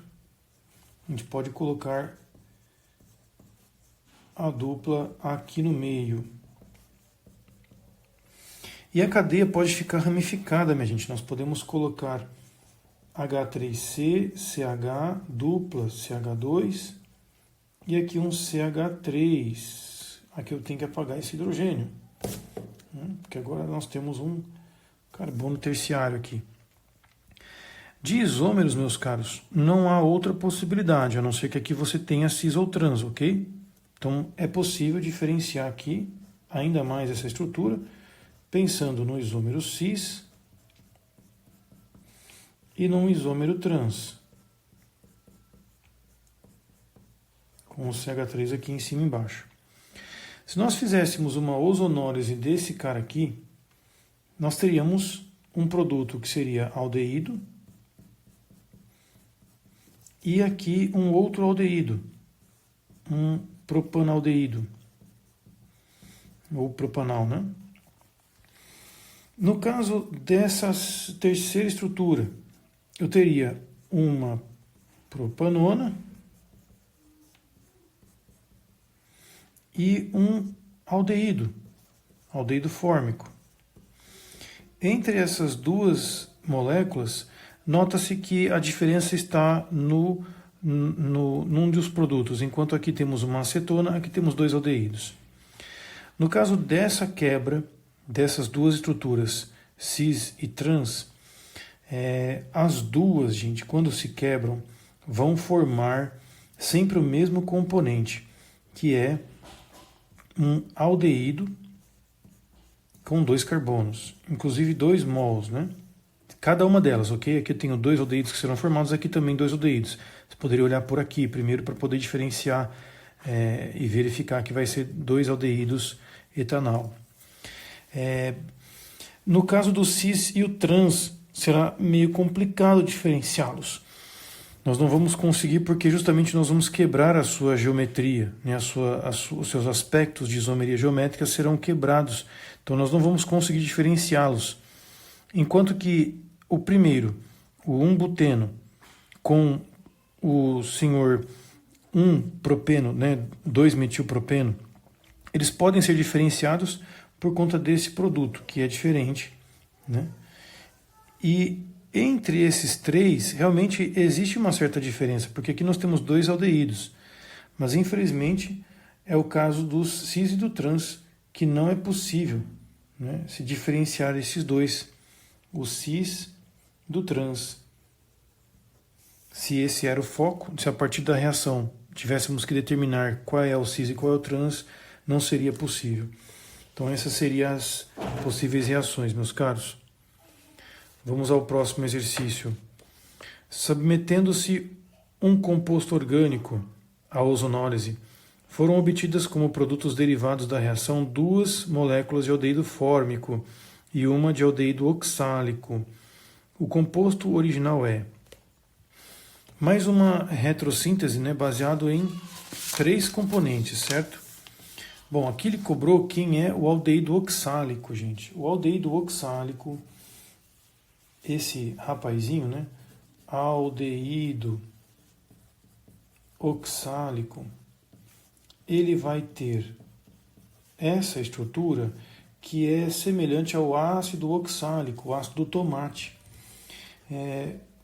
A gente pode colocar a dupla aqui no meio. E a cadeia pode ficar ramificada, minha gente. Nós podemos colocar H3C, CH, dupla, CH2 e aqui um CH3. Aqui eu tenho que apagar esse hidrogênio, porque agora nós temos um carbono terciário aqui. De isômeros, meus caros, não há outra possibilidade, a não ser que aqui você tenha cis ou trans, ok? Então é possível diferenciar aqui ainda mais essa estrutura, pensando no isômero cis e num isômero trans, com o CH3 aqui em cima e embaixo. Se nós fizéssemos uma ozonólise desse cara aqui, nós teríamos um produto que seria aldeído e aqui um outro aldeído, um propanaldeído, ou propanal, né? No caso dessa terceira estrutura, eu teria uma propanona e um aldeído, aldeído fórmico. Entre essas duas moléculas, nota-se que a diferença está num dos produtos, enquanto aqui temos uma acetona, aqui temos dois aldeídos. No caso dessa quebra, dessas duas estruturas, cis e trans, as duas, gente, quando se quebram, vão formar sempre o mesmo componente, que é um aldeído com 2 carbonos, inclusive 2 mols, né? Cada uma delas, ok? Aqui eu tenho 2 aldeídos que serão formados, aqui também 2 aldeídos. Você poderia olhar por aqui primeiro para poder diferenciar e verificar que vai ser 2 aldeídos etanal. No caso do cis e o trans, será meio complicado diferenciá-los. Nós não vamos conseguir porque justamente nós vamos quebrar a sua geometria, né? Os seus aspectos de isomeria geométrica serão quebrados, então nós não vamos conseguir diferenciá-los. Enquanto que o primeiro, o 1-buteno, com o senhor 1-propeno, né? 2-metilpropeno, eles podem ser diferenciados por conta desse produto, que é diferente, né? E entre esses três, realmente existe uma certa diferença, porque aqui nós temos 2 aldeídos, mas infelizmente é o caso do cis e do trans, que não é possível, né, se diferenciar esses dois, o cis do trans. Se esse era o foco, se a partir da reação tivéssemos que determinar qual é o cis e qual é o trans, não seria possível. Então essas seriam as possíveis reações, meus caros. Vamos ao próximo exercício. Submetendo-se um composto orgânico à ozonólise, foram obtidas como produtos derivados da reação 2 moléculas de aldeído fórmico e uma de aldeído oxálico. O composto original é mais uma retrossíntese, né, baseado em 3 componentes, certo? Bom, aqui ele cobrou quem é o aldeído oxálico, gente. O aldeído oxálico, esse rapazinho, né? Aldeído oxálico, ele vai ter essa estrutura que é semelhante ao ácido oxálico, o ácido do tomate.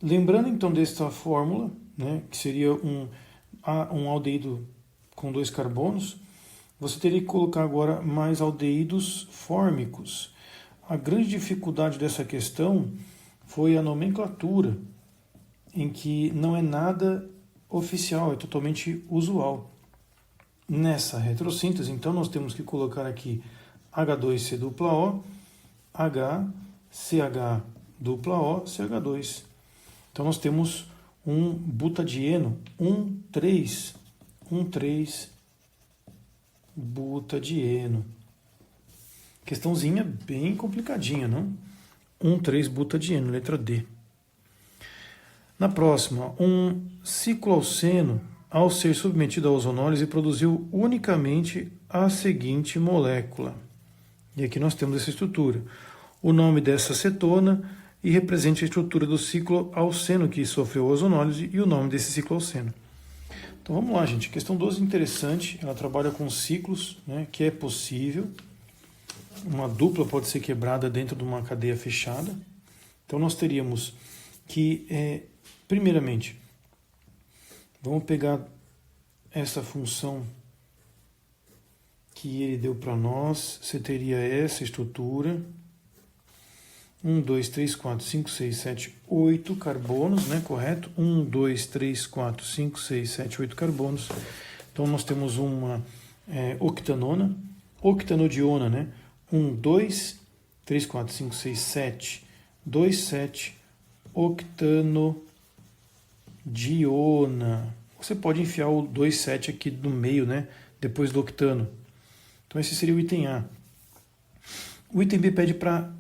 Lembrando então desta fórmula, né, que seria um aldeído com 2 carbonos, você teria que colocar agora mais aldeídos fórmicos. A grande dificuldade dessa questão foi a nomenclatura, em que não é nada oficial, é totalmente usual. Nessa retrossíntese, então, nós temos que colocar aqui H2C+O, HCH+O, CH2. Então nós temos um butadieno, 1,3 butadieno. Questãozinha bem complicadinha, não? 1,3 butadieno, letra D. Na próxima, um cicloalceno, ao ser submetido à ozonólise, produziu unicamente a seguinte molécula. E aqui nós temos essa estrutura. O nome dessa cetona e representa a estrutura do cicloalceno que sofreu ozonólise e o nome desse cicloalceno. Então vamos lá, gente. Questão 12 interessante. Ela trabalha com ciclos, né, que é possível. Uma dupla pode ser quebrada dentro de uma cadeia fechada. Então nós teríamos que, primeiramente, vamos pegar essa função que ele deu para nós. Você teria essa estrutura. 1, 2, 3, 4, 5, 6, 7, 8 carbonos, né? Correto? 1, 2, 3, 4, 5, 6, 7, 8 carbonos. Então nós temos uma octanona, octanodiona, né? 1, 2, 3, 4, 5, 6, 7, 2, 7, octanodiona. Você pode enfiar o 2, 7 aqui no meio, né? Depois do octano. Então esse seria o item A. O item B pede para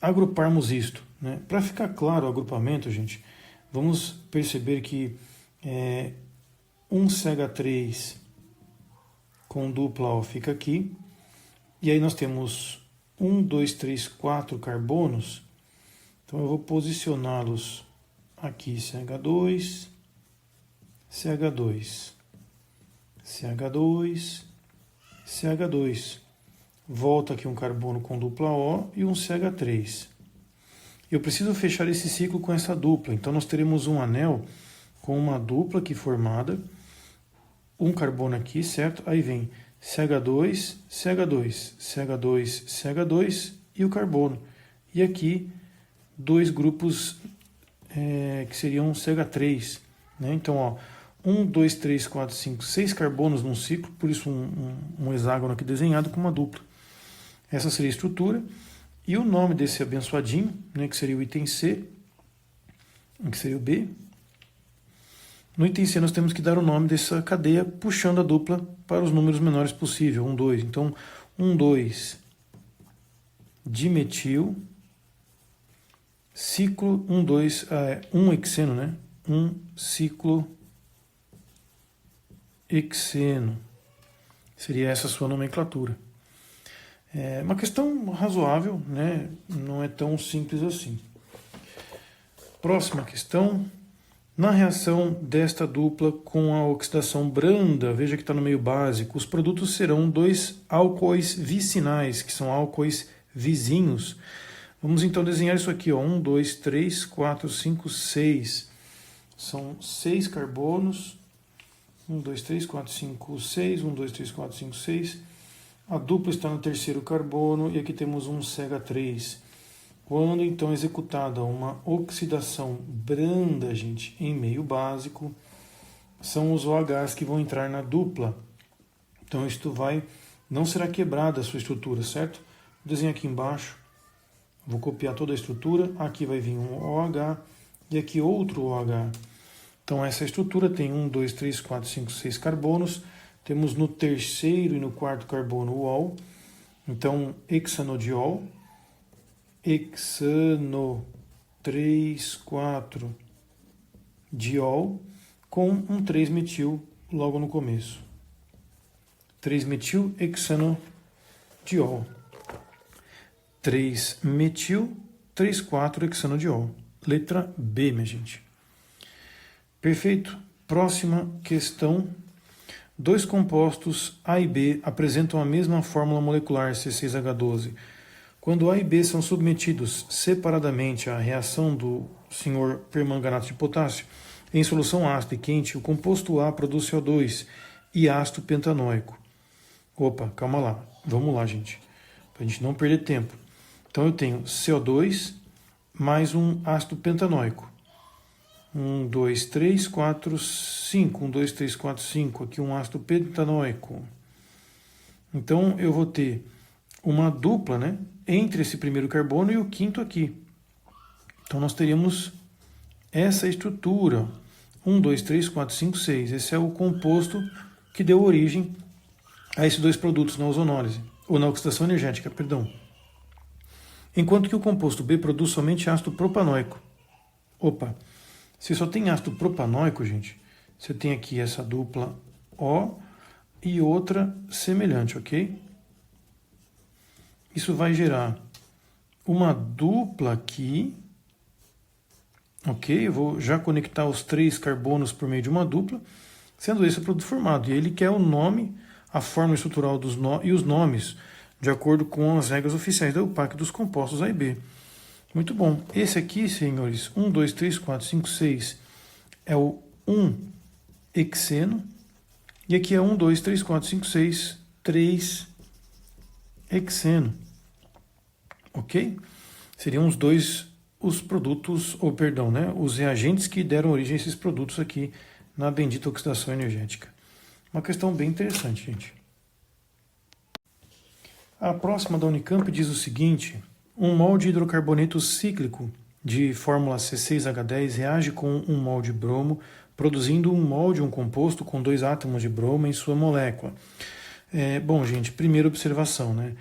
agruparmos isto, né? Para ficar claro o agrupamento, gente, vamos perceber que um CH3 com dupla O fica aqui, e aí nós temos 1, 2, 3, 4 carbonos, então eu vou posicioná-los aqui, CH2, CH2, CH2, CH2. Volta aqui um carbono com dupla O e um CH3. Eu preciso fechar esse ciclo com essa dupla. Então nós teremos um anel com uma dupla aqui formada. Um carbono aqui, certo? Aí vem CH2, CH2, CH2, CH2 e o carbono. E aqui dois grupos que seriam CH3. Né? Então, ó, 1, 2, 3, 4, 5, 6 carbonos num ciclo, por isso um hexágono aqui desenhado com uma dupla. Essa seria a estrutura. E o nome desse abençoadinho, né, que seria o item C, que seria o B. No item C nós temos que dar o nome dessa cadeia puxando a dupla para os números menores possível, 1, 2. Então, 1, 2, dimetil, ciclo, 1, 2, 1 hexeno, né? 1 ciclo hexeno. Seria essa a sua nomenclatura. É uma questão razoável, né? Não é tão simples assim. Próxima questão. Na reação desta dupla com a oxidação branda, veja que está no meio básico, os produtos serão 2 álcoois vicinais, que são álcoois vizinhos. Vamos então desenhar isso aqui, ó. 1, 2, 3, 4, 5, 6. São 6 carbonos. 1, 2, 3, 4, 5, 6. 1, 2, 3, 4, 5, 6. A dupla está no terceiro carbono e aqui temos um CH3. Quando então executada uma oxidação branda, gente, em meio básico, são os OHs que vão entrar na dupla. Então isto não será quebrada a sua estrutura, certo? Desenho aqui embaixo, vou copiar toda a estrutura, aqui vai vir um OH e aqui outro OH. Então essa estrutura tem 1, 2, 3, 4, 5, 6 carbonos. Temos no terceiro e no quarto carbono o ol. Então, hexanodiol. Hexano 3, 4 diol com um 3-metil logo no começo. 3-metil hexanodiol. 3-metil 3,4 hexanodiol. Letra B, minha gente. Perfeito. Próxima questão. 2 compostos A e B apresentam a mesma fórmula molecular, C6H12. Quando A e B são submetidos separadamente à reação do senhor permanganato de potássio, em solução ácida e quente, o composto A produz CO2 e ácido pentanóico. Opa, calma lá. Vamos lá, gente. Para a gente não perder tempo. Então eu tenho CO2 mais um ácido pentanóico. 1, 2, 3, 4, 5. 1, 2, 3, 4, 5. Aqui um ácido pentanóico. Então eu vou ter uma dupla, né, entre esse primeiro carbono e o quinto aqui. Então nós teríamos essa estrutura. 1, 2, 3, 4, 5, 6. Esse é o composto que deu origem a esses dois produtos na ozonólise, ou na oxidação energética, perdão. Enquanto que o composto B produz somente ácido propanóico. Opa! Se só tem ácido propanóico, gente, você tem aqui essa dupla O e outra semelhante, ok? Isso vai gerar uma dupla aqui, ok? Eu vou já conectar os 3 carbonos por meio de uma dupla, sendo esse o produto formado. E ele quer o nome, a forma estrutural e os nomes, de acordo com as regras oficiais da UPAC dos compostos A e B. Muito bom. Esse aqui, senhores, 1, 2, 3, 4, 5, 6, é o 1-hexeno. E aqui é 1, 2, 3, 4, 5, 6, 3-hexeno. Ok? Seriam os produtos, ou perdão, né, os reagentes que deram origem a esses produtos aqui na bendita oxidação energética. Uma questão bem interessante, gente. A próxima da Unicamp diz o seguinte: um mol de hidrocarboneto cíclico de fórmula C6H10 reage com um mol de bromo, produzindo um mol de um composto com 2 átomos de bromo em sua molécula. Bom, gente, primeira observação, né?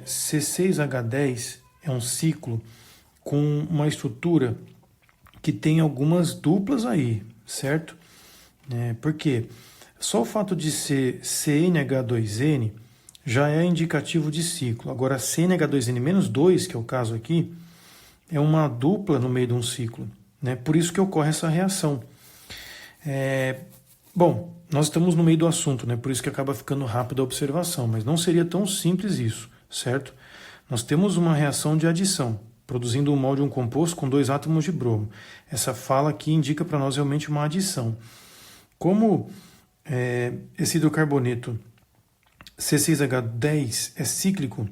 C6H10 é um ciclo com uma estrutura que tem algumas duplas aí, certo? Por quê? Só o fato de ser CnH2n já é indicativo de ciclo. Agora, CnH2n-2, que é o caso aqui, é uma dupla no meio de um ciclo, né? Por isso que ocorre essa reação. Bom, nós estamos no meio do assunto, né? Por isso que acaba ficando rápida a observação, mas não seria tão simples isso, certo? Nós temos uma reação de adição, produzindo um mol de um composto com 2 átomos de bromo. Essa fala aqui indica para nós realmente uma adição. Como esse hidrocarboneto C6H10 é cíclico,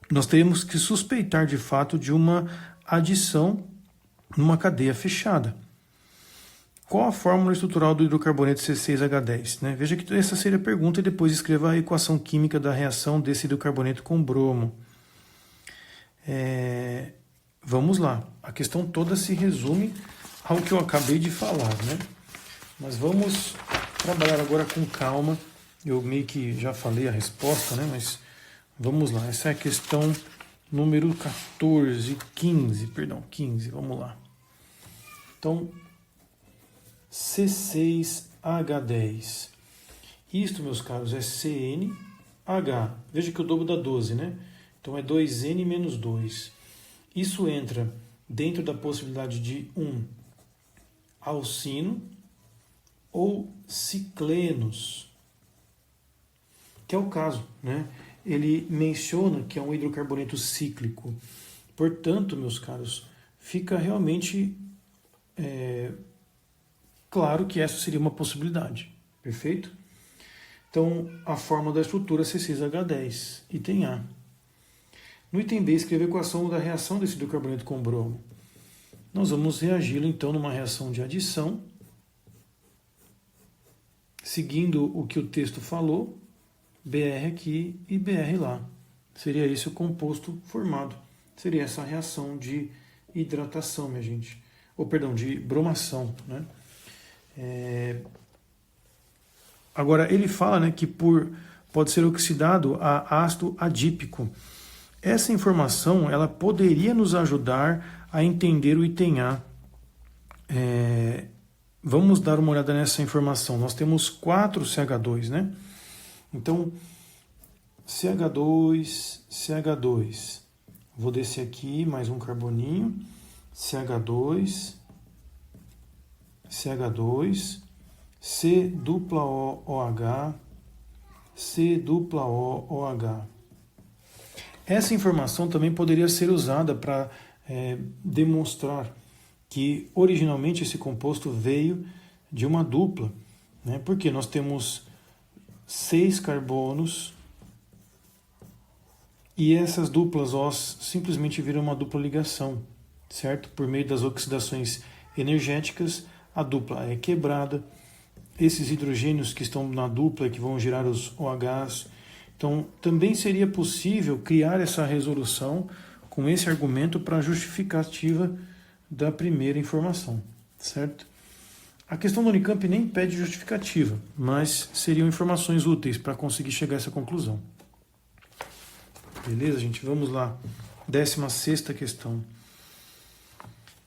nós teríamos que suspeitar de fato de uma adição numa cadeia fechada. Qual a fórmula estrutural do hidrocarboneto C6H10? Né? Veja que essa seria a pergunta e depois escreva a equação química da reação desse hidrocarboneto com bromo. Vamos lá. A questão toda se resume ao que eu acabei de falar, né? Mas vamos trabalhar agora com calma. Eu meio que já falei a resposta, né? Mas vamos lá. Essa é a questão número 15. Vamos lá. Então, C6H10. Isto, meus caros, é CnH. Veja que o dobro dá 12, né? Então é 2n menos 2. Isso entra dentro da possibilidade de um alcino ou ciclenos, que é o caso, né? Ele menciona que é um hidrocarboneto cíclico. Portanto, meus caros, fica realmente claro que essa seria uma possibilidade. Perfeito? Então, a fórmula da estrutura é C6H10, item A. No item B, escrever a equação da reação desse hidrocarboneto com bromo. Nós vamos reagi-lo, então, numa reação de adição, seguindo o que o texto falou, BR aqui e BR lá. Seria esse o composto formado. Seria essa reação de hidratação, minha gente. Ou, perdão, de bromação, né? Agora, ele fala, né, que pode ser oxidado a ácido adípico. Essa informação ela poderia nos ajudar a entender o item A. Vamos dar uma olhada nessa informação. Nós temos 4 CH2, né? Então, CH2. Vou descer aqui, mais um carboninho. CH2, C dupla O OH, C dupla O OH. Essa informação também poderia ser usada para demonstrar que originalmente esse composto veio de uma dupla, né? Porque nós temos 6 carbonos e essas duplas Os simplesmente viram uma dupla ligação, certo? Por meio das oxidações energéticas, a dupla é quebrada, esses hidrogênios que estão na dupla que vão gerar os OHs. Então, também seria possível criar essa resolução com esse argumento para a justificativa da primeira informação, certo? A questão do Unicamp nem pede justificativa, mas seriam informações úteis para conseguir chegar a essa conclusão. Beleza, gente? Vamos lá. 16ª questão.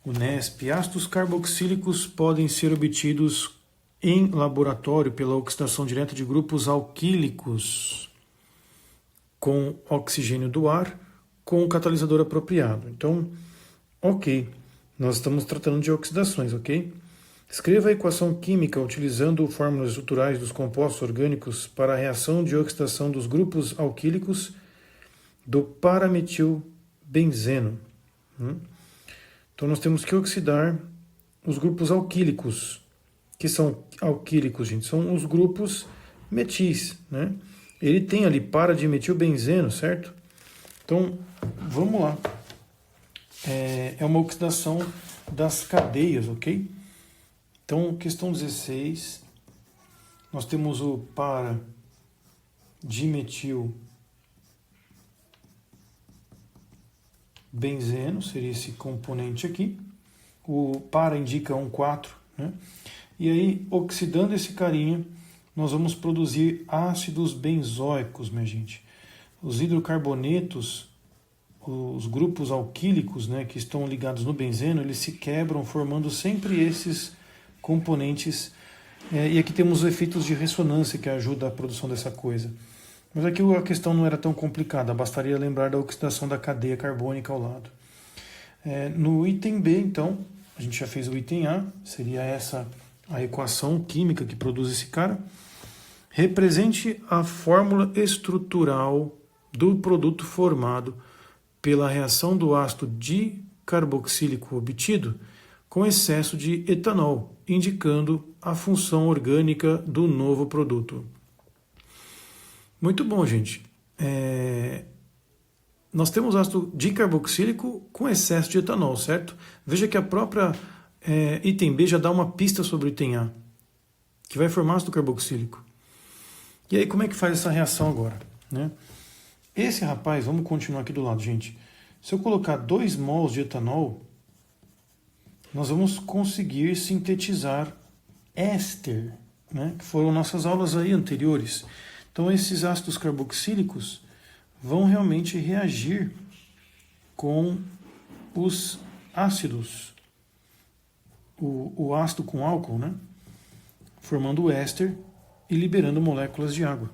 Unesp. Ácidos carboxílicos podem ser obtidos em laboratório pela oxidação direta de grupos alquílicos com oxigênio do ar com o catalisador apropriado. Então, ok, nós estamos tratando de oxidações, ok? Escreva a equação química utilizando fórmulas estruturais dos compostos orgânicos para a reação de oxidação dos grupos alquílicos do parametilbenzeno. Então nós temos que oxidar os grupos alquílicos. Que são alquílicos, gente? São os grupos metis, né? Ele tem ali paradimetilbenzeno, certo? Então, vamos lá. É uma oxidação das cadeias, ok? Então, questão 16, nós temos o paradimetilbenzeno, seria esse componente aqui. O para indica 1,4, né? E aí, oxidando esse carinha, nós vamos produzir ácidos benzoicos, minha gente. Os hidrocarbonetos, os grupos alquílicos, né, que estão ligados no benzeno, eles se quebram formando sempre esses componentes. E aqui temos os efeitos de ressonância que ajudam a produção dessa coisa. Mas aqui a questão não era tão complicada, bastaria lembrar da oxidação da cadeia carbônica ao lado. No item B, então, a gente já fez o item A, seria essa a equação química que produz esse cara. Represente a fórmula estrutural do produto formado pela reação do ácido dicarboxílico obtido com excesso de etanol, indicando a função orgânica do novo produto. Muito bom, gente. Nós temos ácido dicarboxílico com excesso de etanol, certo? Veja que a própria item B já dá uma pista sobre o item A, que vai formar ácido carboxílico. E aí, como é que faz essa reação agora, né? Esse rapaz, vamos continuar aqui do lado, gente. Se eu colocar 2 mols de etanol, nós vamos conseguir sintetizar éster, né? Que foram nossas aulas aí anteriores. Então, esses ácidos carboxílicos vão realmente reagir com os ácidos, o ácido com álcool, né? Formando o éster e liberando moléculas de água.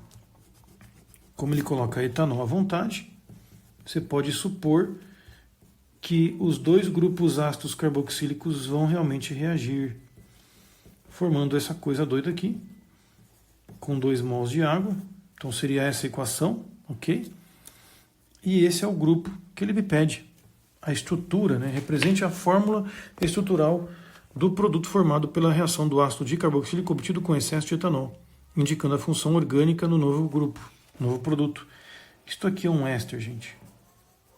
Como ele coloca etanol à vontade, você pode supor que os 2 grupos ácidos carboxílicos vão realmente reagir, formando essa coisa doida aqui, com 2 mols de água. Então seria essa a equação, ok? E esse é o grupo que ele me pede. A estrutura, né? Represente a fórmula estrutural do produto formado pela reação do ácido dicarboxílico obtido com excesso de etanol, indicando a função orgânica no novo grupo, novo produto. Isto aqui é um éster, gente.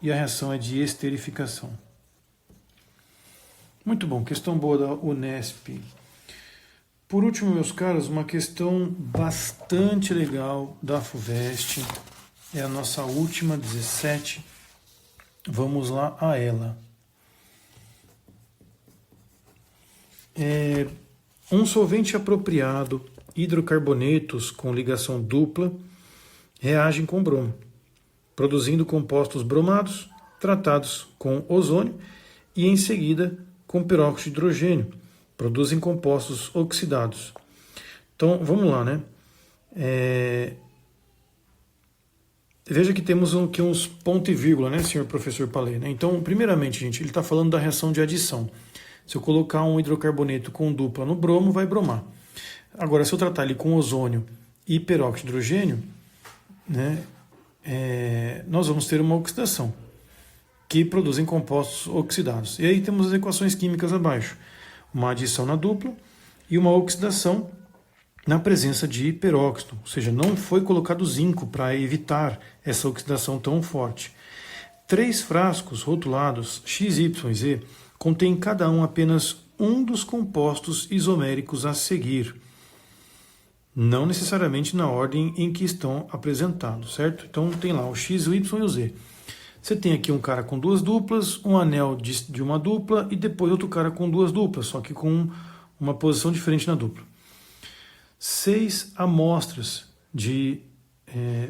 E a reação é de esterificação. Muito bom, questão boa da Unesp. Por último, meus caros, uma questão bastante legal da FUVEST. É a nossa última, 17. Vamos lá a ela. Um solvente apropriado, hidrocarbonetos com ligação dupla, reagem com bromo, produzindo compostos bromados tratados com ozônio e, em seguida, com peróxido de hidrogênio, produzem compostos oxidados. Então, vamos lá, né? Veja que temos aqui uns ponto e vírgula, né, senhor professor Palê, né? Então, primeiramente, gente, ele está falando da reação de adição. Se eu colocar um hidrocarboneto com dupla no bromo, vai bromar. Agora, se eu tratar ele com ozônio e peróxido de hidrogênio, né, nós vamos ter uma oxidação, que produzem compostos oxidados. E aí temos as equações químicas abaixo. Uma adição na dupla e uma oxidação na presença de peróxido. Ou seja, não foi colocado zinco para evitar essa oxidação tão forte. 3 frascos rotulados X, Y, Z contém cada um apenas um dos compostos isoméricos a seguir, não necessariamente na ordem em que estão apresentados, certo? Então tem lá o X, o Y e o Z. Você tem aqui um cara com 2 duplas, um anel de uma dupla e depois outro cara com 2 duplas, só que com uma posição diferente na dupla. 6 amostras de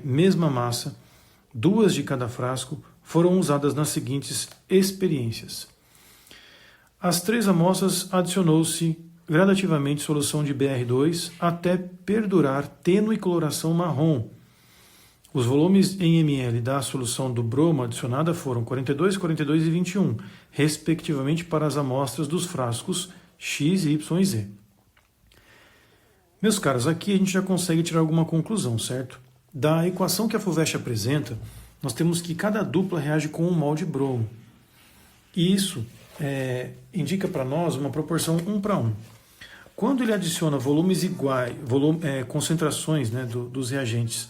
mesma massa, 2 de cada frasco, foram usadas nas seguintes experiências. Às 3 amostras adicionou-se gradativamente solução de BR2 até perdurar tênue coloração marrom. Os volumes em ml da solução do bromo adicionada foram 42, 42 e 21, respectivamente para as amostras dos frascos X, Y e Z. Meus caros, aqui a gente já consegue tirar alguma conclusão, certo? Da equação que a FUVEST apresenta, nós temos que cada dupla reage com um mol de bromo. E isso indica para nós uma proporção 1 para 1. Quando ele adiciona volumes iguais, concentrações, né, dos reagentes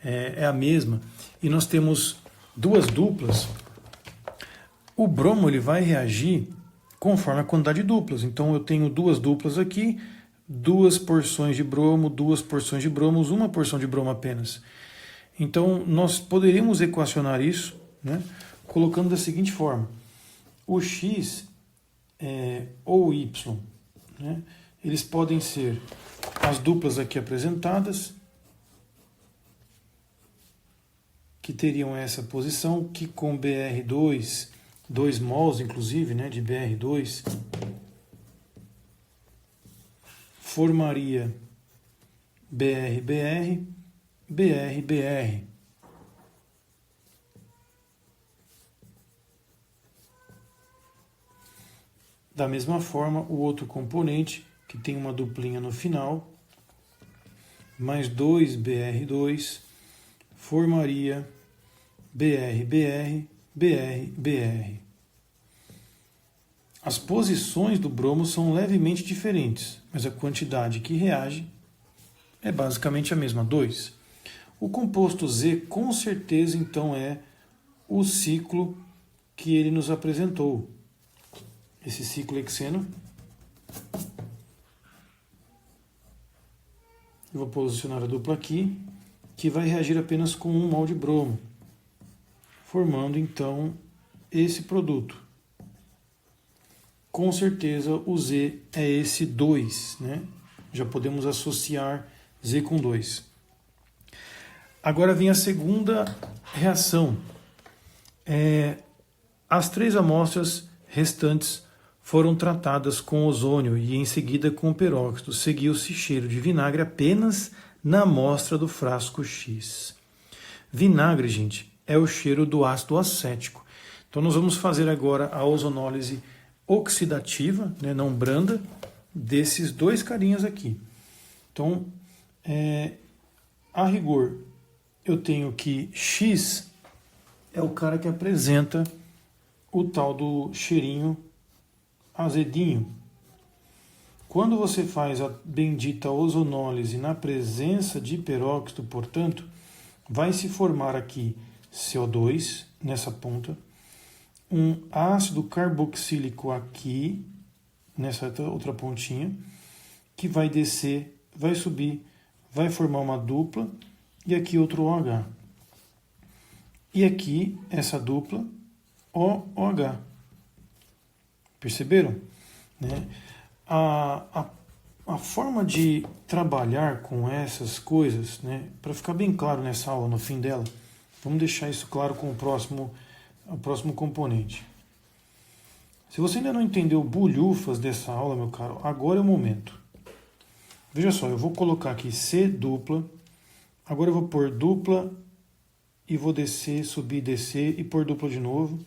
é a mesma, e nós temos duas duplas, o bromo ele vai reagir conforme a quantidade de duplas. Então eu tenho duas duplas aqui, 2 porções de bromo, 2 porções de bromos, 1 porção de bromo apenas. Então nós poderíamos equacionar isso, né, colocando da seguinte forma: o X ou o Y, né, eles podem ser as duplas aqui apresentadas, que teriam essa posição, que com BR2, 2 mols inclusive, né, de BR2, formaria BR-BR, BR-BR. Da mesma forma, o outro componente, que tem uma duplinha no final, mais 2BR2, formaria BR-BR, BR-BR. As posições do bromo são levemente diferentes, mas a quantidade que reage é basicamente a mesma, 2. O composto Z, com certeza, então, é o ciclo que ele nos apresentou. Esse ciclo hexeno. Eu vou posicionar a dupla aqui, que vai reagir apenas com 1 mol de bromo, formando então esse produto. Com certeza o Z é esse 2, né? Já podemos associar Z com 2. Agora vem a segunda reação. As 3 amostras restantes foram tratadas com ozônio e em seguida com peróxido. Seguiu-se cheiro de vinagre apenas na amostra do frasco X. Vinagre, gente, é o cheiro do ácido acético. Então nós vamos fazer agora a ozonólise oxidativa, né, não branda, desses 2 carinhas aqui. Então, a rigor, eu tenho que X é o cara que apresenta o tal do cheirinho azedinho. Quando você faz a bendita ozonólise na presença de peróxido, portanto, vai se formar aqui CO2 nessa ponta, um ácido carboxílico aqui, nessa outra pontinha, que vai descer, vai subir, vai formar uma dupla, e aqui outro OH. E aqui, essa dupla, OH. Perceberam? Né? A forma de trabalhar com essas coisas, né, para ficar bem claro nessa aula, no fim dela, vamos deixar isso claro com o próximo componente. Se você ainda não entendeu bulhufas dessa aula, meu caro, agora é o momento. Veja só, eu vou colocar aqui C dupla, agora eu vou pôr dupla e vou descer, subir, descer e pôr dupla de novo,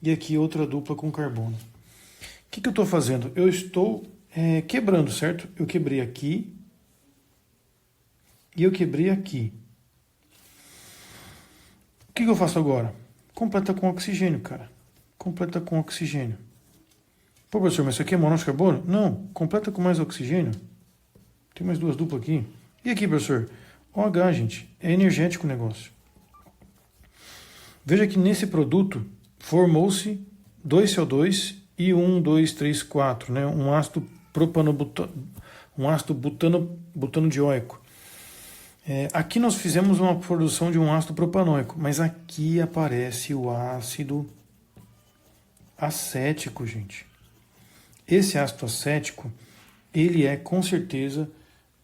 e aqui outra dupla com carbono. O que eu estou fazendo? Eu estou quebrando, certo? Eu quebrei aqui e eu quebrei aqui. O que eu faço agora? Completa com oxigênio, cara. Completa com oxigênio. Pô, professor, mas isso aqui é monóxido de carbono? Não, completa com mais oxigênio. Tem mais 2 duplas aqui. E aqui, professor? OH, gente. É energético o negócio. Veja que nesse produto formou-se 2 CO2 e 1, 2, 3, 4, né? Um ácido butanodioico. Aqui nós fizemos uma produção de um ácido propanoico, mas aqui aparece o ácido acético, gente. Esse ácido acético, ele é com certeza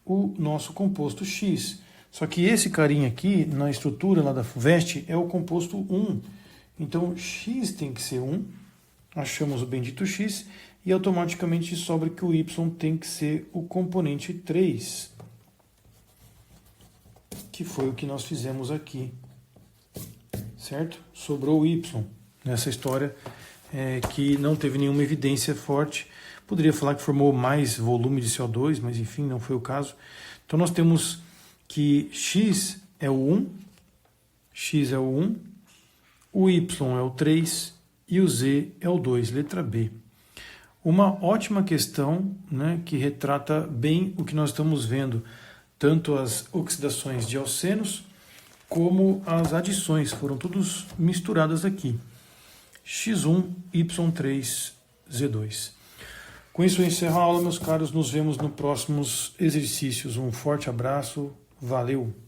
o nosso composto X. Só que esse carinha aqui, na estrutura lá da FUVEST, é o composto 1. Então, X tem que ser 1. Achamos o bendito X. e automaticamente sobra que o Y tem que ser o componente 3, que foi o que nós fizemos aqui, certo? Sobrou o Y nessa história que não teve nenhuma evidência forte. Poderia falar que formou mais volume de CO2, mas enfim, não foi o caso. Então nós temos que X é o 1, X é o 1, o Y é o 3 e o Z é o 2, letra B. Uma ótima questão, né, que retrata bem o que nós estamos vendo, tanto as oxidações de alcenos como as adições, foram todas misturadas aqui. X1, Y3, Z2. Com isso eu encerro a aula, meus caros, nos vemos nos próximos exercícios. Um forte abraço, valeu!